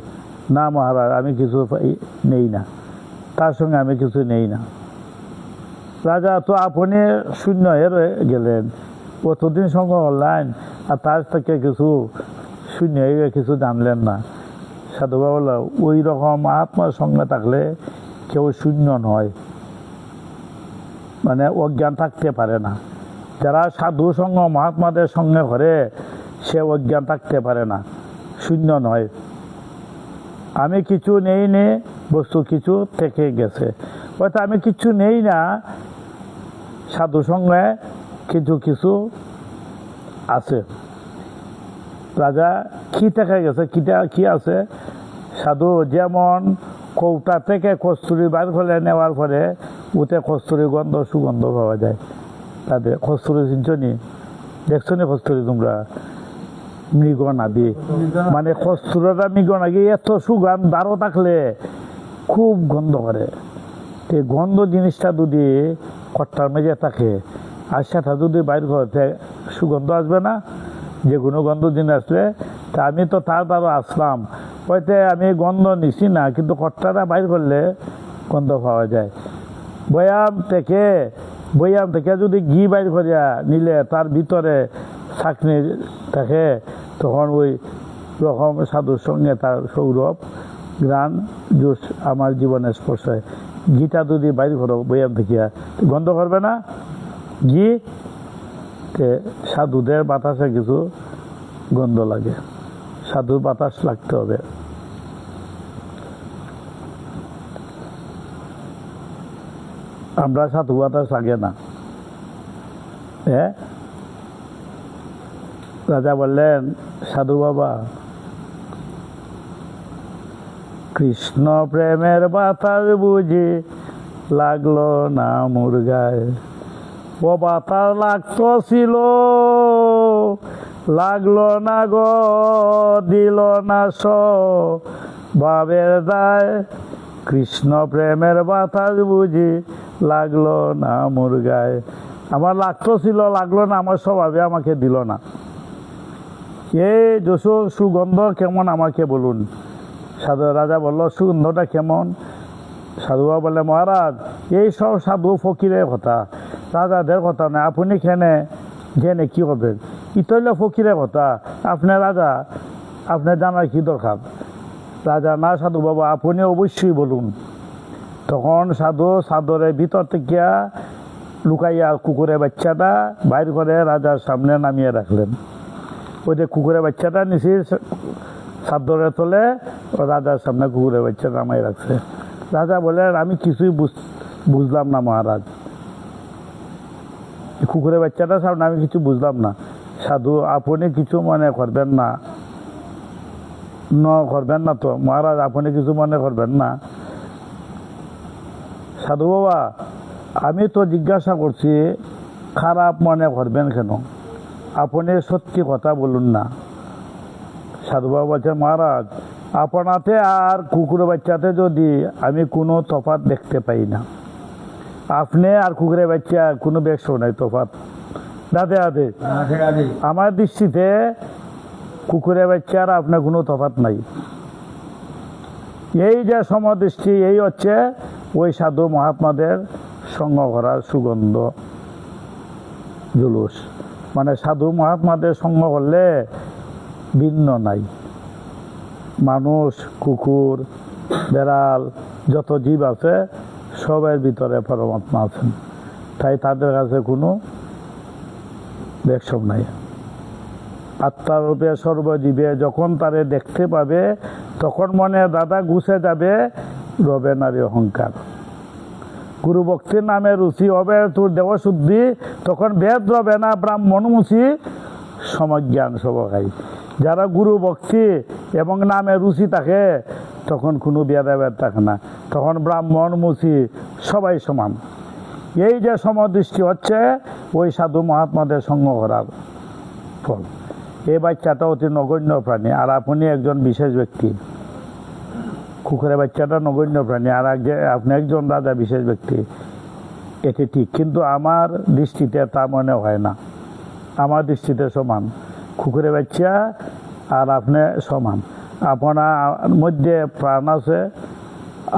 না মহারাজ, আমি কিছু নেই না, তার সঙ্গে আমি কিছু নেই না। রাজা, তো আপনি শূন্য হয়ে গেলেন, কতদিন সঙ্গ করলেন আর তার থেকে কিছু শূন্য হয়ে কিছু জানলেন না? সাধু বাবা বলল, ওই রকম মহাত্মার সঙ্গে থাকলে কেউ শূন্য নয়, মানে অজ্ঞান থাকতে পারে না। যারা সাধু সঙ্গ মহাত্মাদের সঙ্গে করে সে অজ্ঞান থাকতে পারে না, শূন্য নয়। আমি কিছু নেই নে, বস্তু কিছু থেকে গেছে, হয়তো আমি কিছু নেই না, সাধু সঙ্গে কিছু কিছু আছে। রাজা, কি থেকে গেছে, কি আছে? সাধু যেমন কৌটা থেকে কস্তুরি বার করে নেওয়ার পরে ওতে কস্তুরি গন্ধ সুগন্ধ পাওয়া যায়। তাদের কস্তুরি চিনছনি, দেখছো নি কস্তুরি তোমরা? মৃগনাদি, মানে কস্তুরটা মৃগনাদি, এত সুগন্ধ দারো থাকলে খুব গন্ধ করে। এই গন্ধ জিনিসটা যদি কট্টার মেঝে থাকে আর সেটা যদি বাইর করতে সুগন্ধ আসবে না, যে কোনো গন্ধ জিনিস আসলে, তা আমি তো তার দ্বারা আসলাম, হয়তো আমি গন্ধ নিছি না, কিন্তু কট্টাটা বাইর করলে গন্ধ পাওয়া যায়। বয়াম থেকে যদি ঘি বাইর করিয়া নিলে তার ভিতরে চাকনি থাকে, তখন ওই রকম সাধুর সঙ্গে তার সৌরভ গ্রান জুস আমার জীবনে স্পর্শ হয়। ঘিটা যদি বাইর করো বয়াম থেকে, গন্ধ করবে না ঘি, সাধুদের বাতাসে কিছু গন্ধ লাগে, সাধুর বাতাস লাগতে হবে। আমরা সাধু বাতাস লাগে না। রাজা বললেন, সাধু বাবা, কৃষ্ণ প্রেমের বাতাস বুঝি লাগলো না মুরগায়, ও বাতাস লাগতো ছিল, লাগলো না গো, দিল না ভাবের দায়, কৃষ্ণ প্রেমের বাতাস বুঝি লাগলো না মুরগায়। আমার লাগতো ছিল, লাগলো না, আমার স্বভাবে আমাকে দিল না। এই যশোর সুগন্ধ কেমন আমাকে বলুন। সাধু রাজা বলল, সুগন্ধটা কেমন? সাধুবা বলে, মহারাজ এই সব সাধু ফকিরের কথা, রাজাদের কথা নয়। আপনি জেনে কি করবেন? ইতলে ফকিরের কথা, আপনি রাজা, আপনি জানার কি দরকার? রাজা, না সাধু বাবা, আপনি অবশ্যই বলুন। তখন সাধু সাদরের ভিতর থেকে লুকাইয়া কুকুরের বাচ্চাটা বাইর করে রাজার সামনে নামিয়ে রাখলেন। ওই যে কুকুরের বাচ্চাটা নিচে সাদরের তলে, রাজার সামনে কুকুরের বাচ্চা নামাই রাখছে। রাজা বলে, আমি কিছুই বুঝলাম না মহারাজ, কুকুরের বাচ্চাটার সামনে আমি কিছু বুঝলাম না। সাধু, আপনি কিছু মনে করবেন না, করবেন না তো মহারাজ, আপনি কিছু মনে করবেন না। সাধু বাবা, আমি তো জিজ্ঞাসা করছি, খারাপ মনে করবেন কেন? আপনি সত্যি কথা বলুন না। সাধু বাবা বলছেন, মহারাজ আপনাতে আর কুকুরের বাচ্চাতে যদি আমি কোনো তফাৎ দেখতে পাই না। আপনি আর কুকুরের বাচ্চা কোনো বেশও নাই তফাৎ। রাধে রাধে। আমার দৃষ্টিতে কুকুরের বাচ্চা আর আপনার কোনো তফাৎ নাই। এই যে সমদৃষ্টি, এই হচ্ছে ওই সাধু মহাত্মাদের সঙ্গ করার সুগন্ধ জুলুস। মানে সাধু মহাত্মাদের সঙ্গ করলে ভিন্ন নাই। মানুষ, কুকুর, বেড়াল, যত জীব আছে সবের ভিতরে পরমাত্মা আছেন, তাই তাদের কাছে কোনো বেশম নাই। আত্মার রূপে সর্বজীবে যখন তারে দেখতে পাবে, তখন মনে দাদা গুছে যাবে, রবে নারী অহংকার। গুরু ভক্তির নামে রুচি হবে তোর দেবশুদ্ধি, তখন বেদ রবে না, ব্রাহ্মণ মুচি সমজ্ঞান সবকাই। যারা গুরু ভক্তি এবং নামে রুচি থাকে, তখন কোনো ভেদাভেদ থাকে না, তখন ব্রাহ্মণ মুচি সবাই সমান। এই যে সমদৃষ্টি হচ্ছে ওই সাধু মহাত্মাদের সঙ্গ করার ফল। এই বাচ্চাটা অতি নগণ্য প্রাণী, আর আপনি একজন বিশেষ ব্যক্তি। কুকুরের বাচ্চাটা নগণ্য প্রাণী, আর আপনি একজন রাজা বিশেষ ব্যক্তি, এটি ঠিক। কিন্তু আমার দৃষ্টিতে তা মনে হয় না। আমার দৃষ্টিতে সমান কুকুরের বাচ্চা আর আপনি সমান। আপনার মধ্যে প্রাণ আছে,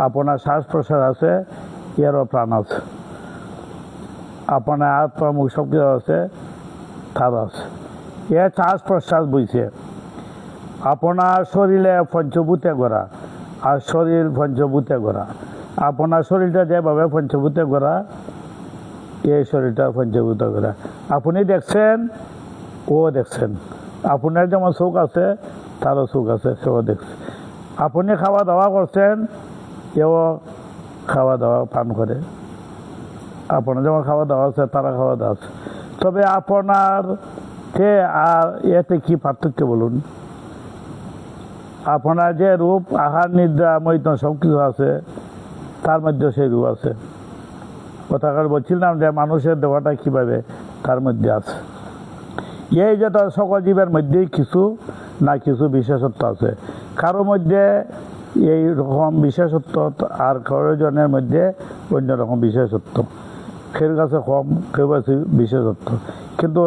আপনার শ্বাস প্রশ্বাস আছে, এরও প্রাণ আছে। আপনার আত্মা মুখ সব কিছু আছে, তার আছে। এ শ্বাস প্রশ্বাস বইছে। আপনার শরীরে পঞ্চভূতে গড়া, আর শরীর পঞ্চভূতে গড়া। আপনার শরীরটা যেভাবে পঞ্চভূতে গড়া, এই শরীরটা পঞ্চভূতে গড়া। আপনি দেখছেন, ও দেখছেন। আপনার যেমন চোখ আছে, তারও চোখ আছে, সেও দেখছে। আপনি খাওয়া দাওয়া করছেন, এও খাওয়া দাওয়া পান করে। আপনার যেমন খাওয়া দাওয়া আছে, তারা খাওয়া দাওয়া আছে। তবে আপনার কে আর এতে কি পার্থক্য বলুন? আপনার যে রূপ, আহার, নিদ্রা, মৈথুন সব কিছু আছে, তার মধ্যে সেই রূপ আছে। কথাকার বলছিলাম যে মানুষের দেওয়াটা কিভাবে, তার মধ্যে আছে। এই যে তার সকল জীবের মধ্যেই কিছু না কিছু বিশেষত্ব আছে। কারো মধ্যে এই রকম বিশেষত্ব আর কারো জনের মধ্যে অন্যরকম বিশেষত্ব, কেউ কাছে কম, কেউ কাছে বিশেষত্ব, কিন্তু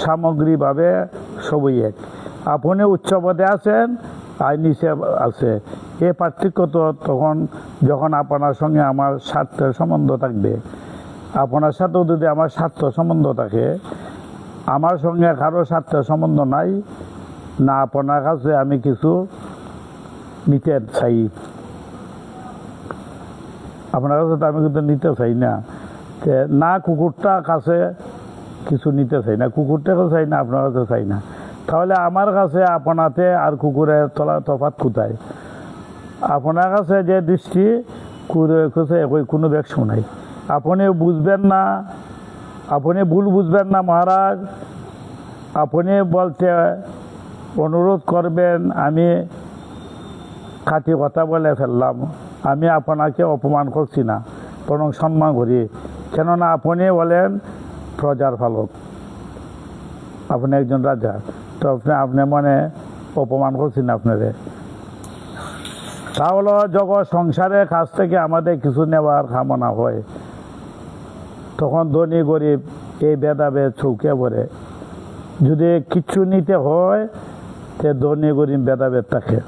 সামগ্রিকভাবে সবই এক। আপনি উচ্চ পদে আছেন আর নিচে আছে, এই পার্থক্য তো তখন যখন আপনার সঙ্গে আমার স্বার্থের সম্বন্ধ থাকবে। আপনার সাথেও যদি আমার স্বার্থ সম্বন্ধ থাকে, আমার সঙ্গে কারো স্বার্থের সম্বন্ধ নাই, না আপনার কাছে আমি কিছু নিতে চাই, আপনার কাছে তো আমি কিন্তু নিতে চাই না, না কুকুরটা কাছে কিছু নিতে চাই না, কুকুরটাকেও চাই না, আপনার কাছে চাই না, তাহলে আমার কাছে আপনাতে আর কুকুরের তফাৎ কোথায়? আপনার কাছে যে দৃষ্টি, কুকুরের কাছে কোনো ব্যাখ্যা নাই। আপনি বুঝবেন না, আপনি ভুল বুঝবেন না মহারাজ, আপনি বলতে অনুরোধ করবেন, আমি খাঁটি কথা বলে ফেললাম, আমি আপনাকে অপমান করছি না, বরং সম্মান করি, কেননা আপনি বলেন প্রজার পালক, আপনি একজন রাজা, তো আপনি মনে অপমান করছি না আপনারে। তাহলে জগৎ সংসারের কাছ থেকে আমাদের কিছু নেওয়ার কামনা হয়, তখন ধনী গরিব এই ভেদাভেদ চৌকে পড়ে। যদি কিচ্ছু নিতে হয় তে ধনী গরিব ভেদাভেদ থাকে,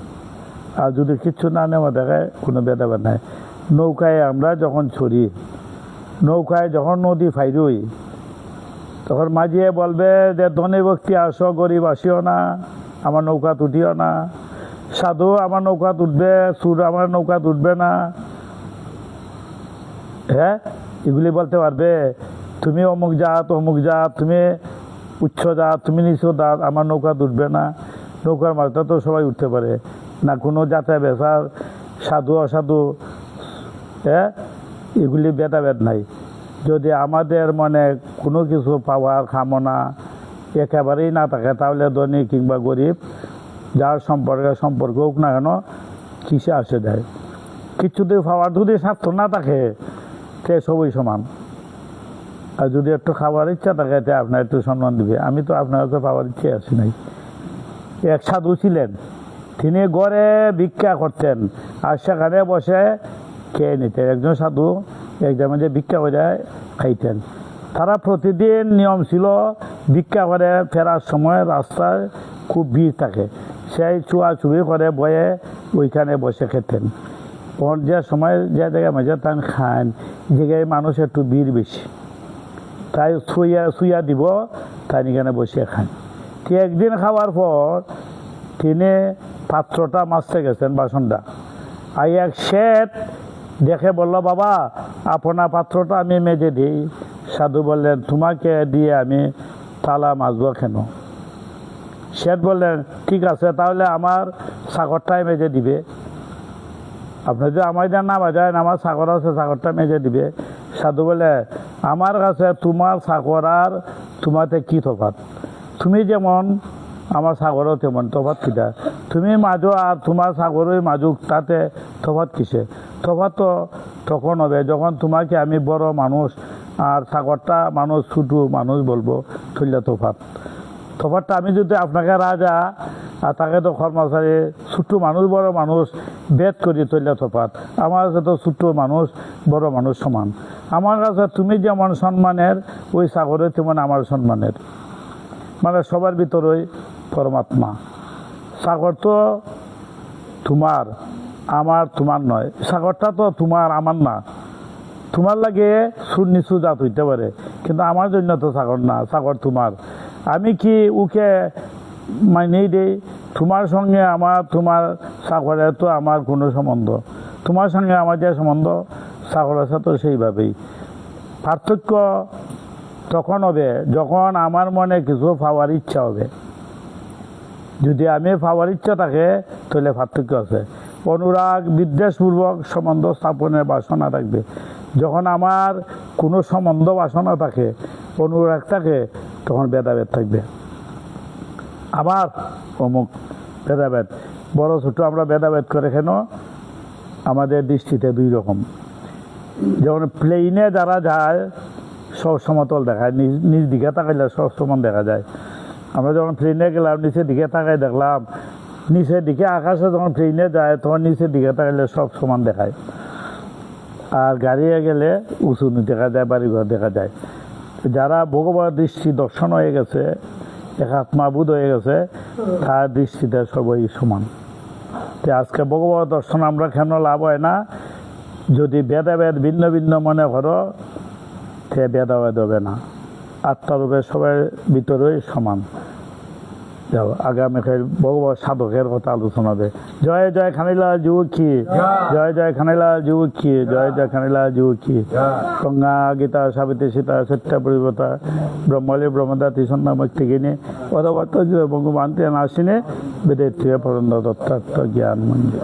আর যদি কিচ্ছু না নেওয়া থাকে কোনো ভেদাভেদ নাই। নৌকায় আমরা যখন চড়ি, নৌকায় যখন নদী ফাইরই, তখন মাঝিয়ে বলবে যে ধনী ব্যক্তি আসো, গরিব আসিও না, আমার নৌকা তুটিও না, সাধু আমার নৌকা তুটবে, সুর আমার নৌকা তুটবে না। হ্যাঁ, এগুলি বলতে পারবে? তুমি অমুক জাত, অমুক জাত, তুমি উচ্চ জাত, তুমি নিচু জাত, আমার নৌকা তুটবে না। নৌকার মাঝটা তো সবাই উঠতে পারে না, কোনো জাতে বেচার সাধু অসাধু, হ্যাঁ, এগুলি ভেদাভেদ নাই। যদি আমাদের মনে কোনো কিছু পাওয়ার কামনা একেবারেই না থাকে, তাহলে ধনী কিংবা গরিব যার সম্পর্ক হোক না কেন, কিসে আসে যায়? কিছুতে পাওয়ার যদি স্বার্থ না থাকে সে সবই সমান। আর যদি একটু খাবার ইচ্ছা থাকে তে আপনার একটু সম্মান দিবে। আমি তো আপনার কাছে পাওয়ার ইচ্ছে আসি নাই। এক সাধু ছিলেন, তিনি গড়ে ভিক্ষা করতেন আর সেখানে বসে খেয়ে নিতেন। একজন সাধু একজন মাঝে ভিক্ষা করে খাইতেন। তারা প্রতিদিন নিয়ম ছিল, ভিক্ষা করে ফেরার সময় রাস্তায় খুব ভিড় থাকে, সেই চুয়াচুবি করে বয়ে ওইখানে বসে খেতেন। ওর যে সময় যে জায়গায় মাঝে তান খান, জায়গায় মানুষ একটু ভিড় বেশি, তাই শুইয়া দিব, তাই এখানে বসে খান। একদিন খাওয়ার পর তিনি পাত্রটা মাজতে গেছেন, বাসনটা, আর এক শেঠ দেখে বলল, বাবা আপনার পাত্রটা আমি মেজে দিই। সাধু বললেন, তোমাকে দিয়ে আমি থালা মাজবো কেন? শেঠ বললেন, ঠিক আছে, তাহলে আমার সাগরটাই মেজে দিবে। আপনি যদি আমার যা না বাজায়, আমার সাগর আছে, সাগরটা মেজে দিবে। সাধু বলে, আমার কাছে তোমার সাগর আর তোমাতে কি তফাৎ? তুমি যেমন আমার সাগরও তেমন, তফাৎ কিটা? তুমি মাজো আর তোমার সাগরই মাজুক, তাতে তফাৎ কিসে? তফাৎ তো তখন হবে যখন তোমাকে আমি বড় মানুষ আর সাগরটা মানুষ ছোটো মানুষ বলবো, তুললে তফাৎটা আমি যদি আপনাকে রাজা আর তাকে তো কর্মচারী, ছোট্ট মানুষ বড় মানুষ ভেদ করি তুললে তফাৎ। আমার কাছে তো ছোট্ট মানুষ বড় মানুষ সমান। আমার কাছে তুমি যেমন সম্মানের, ওই সাগরে তেমন আমার সম্মানের। মানে সবার ভিতরেই পরমাত্মা। সাগর তো তোমার, আমার তোমার নয়। সাগরটা তো তোমার, আমার না। তোমার লাগে নিচু জাত হইতে পারে, কিন্তু আমার জন্য তো সাগর না, সাগর তোমার। আমি কি ওকে মাইনেই দেই? তোমার সঙ্গে আমার, তোমার সাগরের তো আমার কোনো সম্বন্ধ, তোমার সঙ্গে আমার যে সম্বন্ধ সাগরের সাথে সেইভাবেই। পার্থক্য তখন হবে যখন আমার মনে কিছু পাওয়ার ইচ্ছা হবে। যদি আমি পাওয়ার ইচ্ছা থাকে তাহলে পার্থক্য আছে। অনুরাগ বিদ্বেষপূর্বক সম্বন্ধ স্থাপনের বাসনা থাকবে। যখন আমার কোনো সম্বন্ধ বাসনা থাকে, অনুরাগ থাকে, তখন ভেদাভেদ থাকবে। আবার অমুক ভেদাভেদ, বড় ছোট আমরা ভেদাভেদ করে কেন? আমাদের দৃষ্টিতে দুই রকম। যেমন প্লেনে যারা যায় সব সমতল দেখায়, নিজ দিকে তাকাইলে সব সমান দেখা যায়। আমরা যখন প্লেনে গেলাম, নিচের দিকে তাকাই দেখলাম, নিচের দিকে আকাশে যখন প্লেনে যায় তখন নিচের দিকে তাকাইলে সব সমান দেখায়। আর গাড়িয়ে গেলে উঁচুনি দেখা যায়, বাড়িঘর দেখা যায়। যারা ভগবত দৃষ্টি দর্শন হয়ে গেছে, একাত্মাবোধ হয়ে গেছে, তার দৃষ্টিতে সবাই সমান। তো আজকে ভগবত দর্শন আমরা কেন লাভ হয় না? যদি ভেদাভেদ ভিন্ন ভিন্ন মনে করো, সে ভেদাভেদ হবে না। আত্মারূপে সবার ভিতরেই সমান। যাও আগামীকাল ভগবত সাধকের কথা আলোচনা হবে। জয় জয় খানিলাল যুবকী, জয় জয় খানিলাল যুবকী, জয় জয় খানিলাল যুবকী। গঙ্গা গীতা সাবিত্রী সীতা সত্য পরিবতা ব্রহ্মলি ব্রহ্মদাতি সন্ন্যামক্তিগিনী অথবা ভগবান আসিনে বেদের পরম দত্তাত্ম জ্ঞান মন্দির।